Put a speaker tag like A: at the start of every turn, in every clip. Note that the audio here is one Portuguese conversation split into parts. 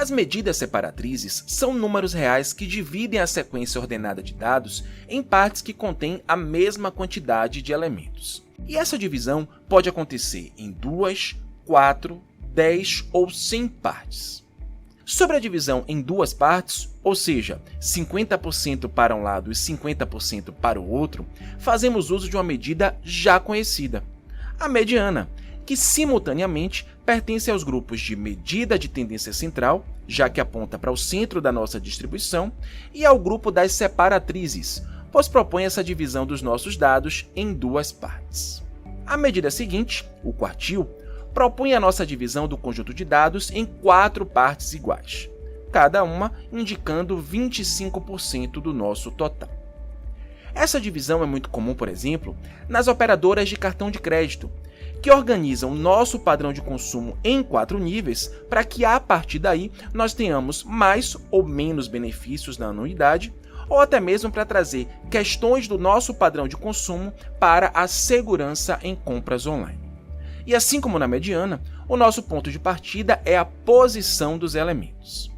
A: As medidas separatrizes são números reais que dividem a sequência ordenada de dados em partes que contêm a mesma quantidade de elementos. E essa divisão pode acontecer em 2, 4, 10 ou 100 partes. Sobre a divisão em duas partes, ou seja, 50% para um lado e 50% para o outro, fazemos uso de uma medida já conhecida, a mediana, que simultaneamente pertence aos grupos de medida de tendência central, já que aponta para o centro da nossa distribuição, e ao grupo das separatrizes, pois propõe essa divisão dos nossos dados em duas partes. A medida seguinte, o quartil, propõe a nossa divisão do conjunto de dados em 4 partes iguais, cada uma indicando 25% do nosso total. Essa divisão é muito comum, por exemplo, nas operadoras de cartão de crédito, que organizam nosso padrão de consumo em 4 níveis para que, a partir daí, nós tenhamos mais ou menos benefícios na anuidade, ou até mesmo para trazer questões do nosso padrão de consumo para a segurança em compras online. E assim como na mediana, o nosso ponto de partida é a posição dos elementos.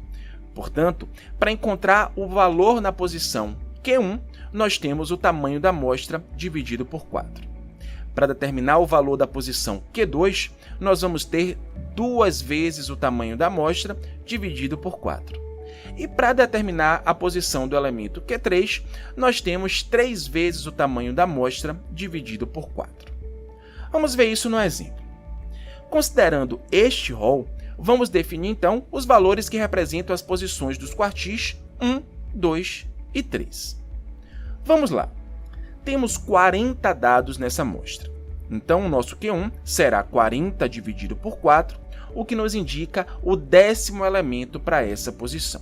A: Portanto, para encontrar o valor na posição Q1, nós temos o tamanho da amostra dividido por 4. Para determinar o valor da posição Q2, nós vamos ter 2 vezes o tamanho da amostra dividido por 4. E para determinar a posição do elemento Q3, nós temos 3 vezes o tamanho da amostra dividido por 4. Vamos ver isso no exemplo. Considerando este rol, vamos definir então os valores que representam as posições dos quartis 1, 2 e 3. Vamos lá. Temos 40 dados nessa amostra. Então, o nosso Q1 será 40 dividido por 4, o que nos indica o 10º elemento para essa posição.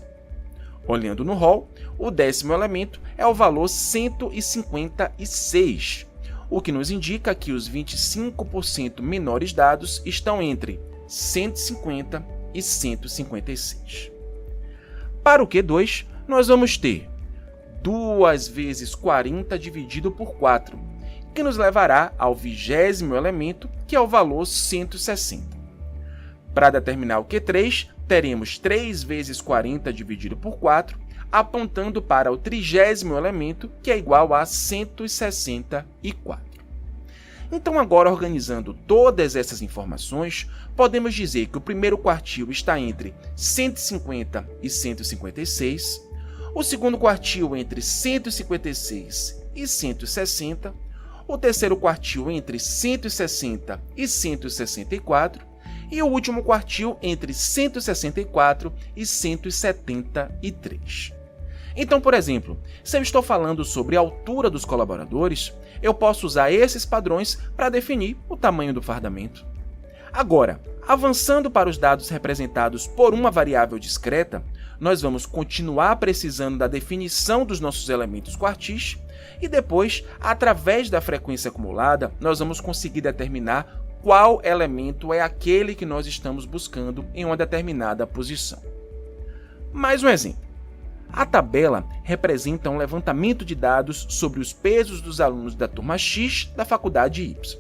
A: Olhando no rol, o 10º elemento é o valor 156, o que nos indica que os 25% menores dados estão entre 150 e 156. Para o Q2, nós vamos ter 2 vezes 40 dividido por 4, que nos levará ao 20º elemento, que é o valor 160. Para determinar o Q3, teremos 3 vezes 40 dividido por 4, apontando para o 30º elemento, que é igual a 164. Então, agora organizando todas essas informações, podemos dizer que o primeiro quartil está entre 150 e 156, o segundo quartil entre 156 e 160, o terceiro quartil entre 160 e 164 e o último quartil entre 164 e 173. Então, por exemplo, se eu estou falando sobre a altura dos colaboradores, eu posso usar esses padrões para definir o tamanho do fardamento. Agora, avançando para os dados representados por uma variável discreta, nós vamos continuar precisando da definição dos nossos elementos quartis e depois, através da frequência acumulada, nós vamos conseguir determinar qual elemento é aquele que nós estamos buscando em uma determinada posição. Mais um exemplo. A tabela representa um levantamento de dados sobre os pesos dos alunos da turma X da faculdade Y.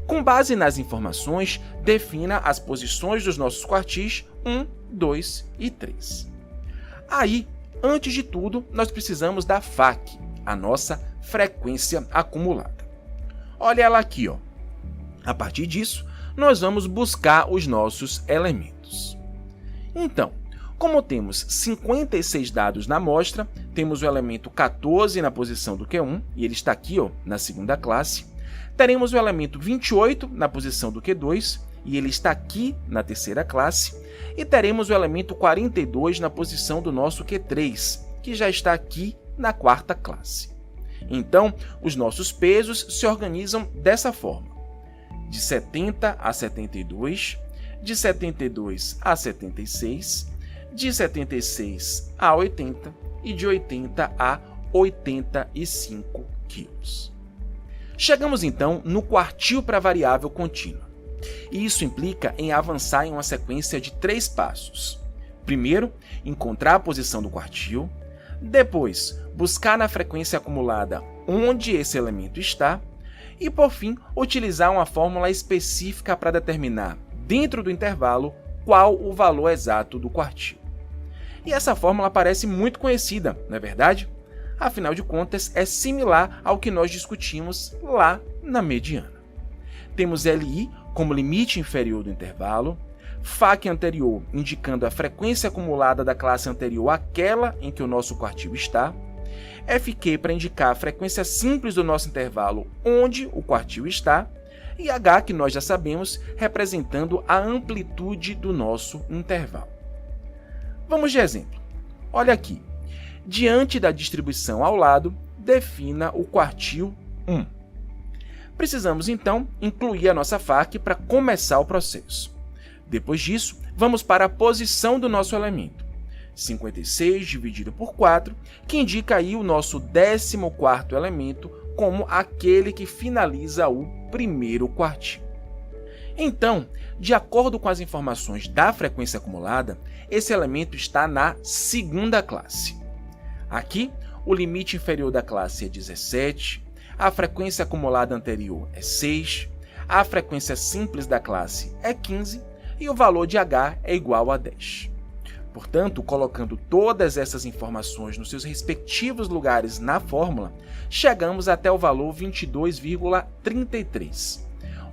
A: Com base nas informações, defina as posições dos nossos quartis 1, 2 e 3. Aí, antes de tudo, nós precisamos da FAQ, a nossa frequência acumulada. Olha ela aqui, ó. A partir disso, nós vamos buscar os nossos elementos. Então, como temos 56 dados na amostra, temos o elemento 14 na posição do Q1, e ele está aqui, ó, na segunda classe. Teremos o elemento 28 na posição do Q2, e ele está aqui na terceira classe. E teremos o elemento 42 na posição do nosso Q3, que já está aqui na quarta classe. Então, os nossos pesos se organizam dessa forma: de 70 a 72, de 72 a 76, de 76 a 80 e de 80 a 85 quilos. Chegamos então no quartil para a variável contínua. E isso implica em avançar em uma sequência de 3 passos. Primeiro, encontrar a posição do quartil. Depois, buscar na frequência acumulada onde esse elemento está. E, por fim, utilizar uma fórmula específica para determinar, dentro do intervalo, qual o valor exato do quartil. E essa fórmula parece muito conhecida, não é verdade? Afinal de contas, é similar ao que nós discutimos lá na mediana. Temos LI como limite inferior do intervalo, FAQ anterior indicando a frequência acumulada da classe anterior àquela em que o nosso quartil está, FQ para indicar a frequência simples do nosso intervalo onde o quartil está, e H, que nós já sabemos, representando a amplitude do nosso intervalo. Vamos de exemplo. Olha aqui. Diante da distribuição ao lado, defina o quartil 1. Precisamos, então, incluir a nossa FAQ para começar o processo. Depois disso, vamos para a posição do nosso elemento. 56 dividido por 4, que indica aí o nosso 14º elemento como aquele que finaliza o primeiro quartil. Então, de acordo com as informações da frequência acumulada, esse elemento está na segunda classe. Aqui, o limite inferior da classe é 17, a frequência acumulada anterior é 6, a frequência simples da classe é 15 e o valor de H é igual a 10. Portanto, colocando todas essas informações nos seus respectivos lugares na fórmula, chegamos até o valor 22,33,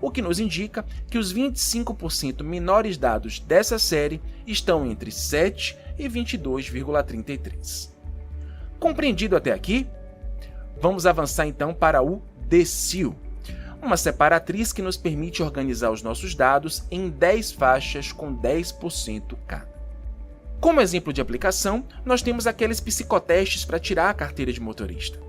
A: o que nos indica que os 25% menores dados dessa série estão entre 7 e 22,33. Compreendido até aqui? Vamos avançar então para o decil, uma separatriz que nos permite organizar os nossos dados em 10 faixas com 10% cada. Como exemplo de aplicação, nós temos aqueles psicotestes para tirar a carteira de motorista.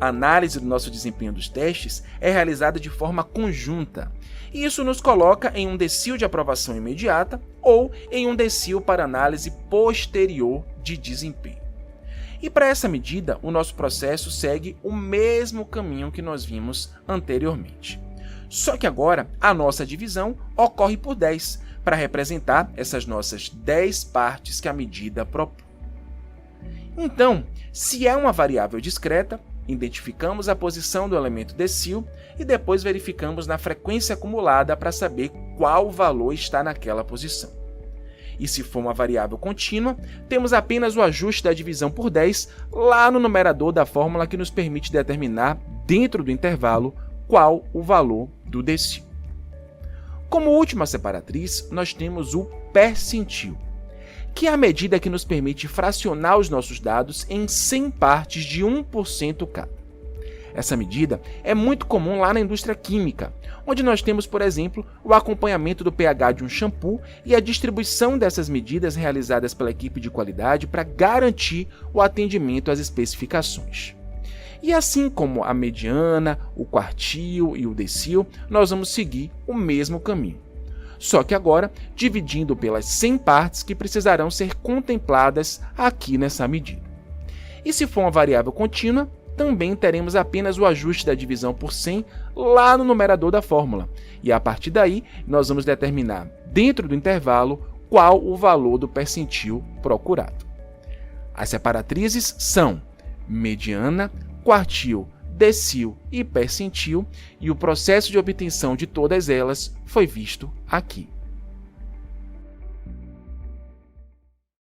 A: A análise do nosso desempenho dos testes é realizada de forma conjunta, e isso nos coloca em um decil de aprovação imediata ou em um decil para análise posterior de desempenho. E para essa medida, o nosso processo segue o mesmo caminho que nós vimos anteriormente. Só que agora a nossa divisão ocorre por 10, para representar essas nossas 10 partes que a medida propõe. Então, se é uma variável discreta, identificamos a posição do elemento decil e depois verificamos na frequência acumulada para saber qual valor está naquela posição. E se for uma variável contínua, temos apenas o ajuste da divisão por 10 lá no numerador da fórmula que nos permite determinar, dentro do intervalo, qual o valor do decil. Como última separatriz, nós temos o percentil, que é a medida que nos permite fracionar os nossos dados em 100 partes de 1% cada. Essa medida é muito comum lá na indústria química, onde nós temos, por exemplo, o acompanhamento do pH de um shampoo e a distribuição dessas medidas realizadas pela equipe de qualidade para garantir o atendimento às especificações. E assim como a mediana, o quartil e o decil, nós vamos seguir o mesmo caminho. Só que agora dividindo pelas 100 partes que precisarão ser contempladas aqui nessa medida. E se for uma variável contínua, também teremos apenas o ajuste da divisão por 100 lá no numerador da fórmula. E a partir daí, nós vamos determinar, dentro do intervalo, qual o valor do percentil procurado. As separatrizes são mediana, quartil, decil e percentil, e o processo de obtenção de todas elas foi visto aqui.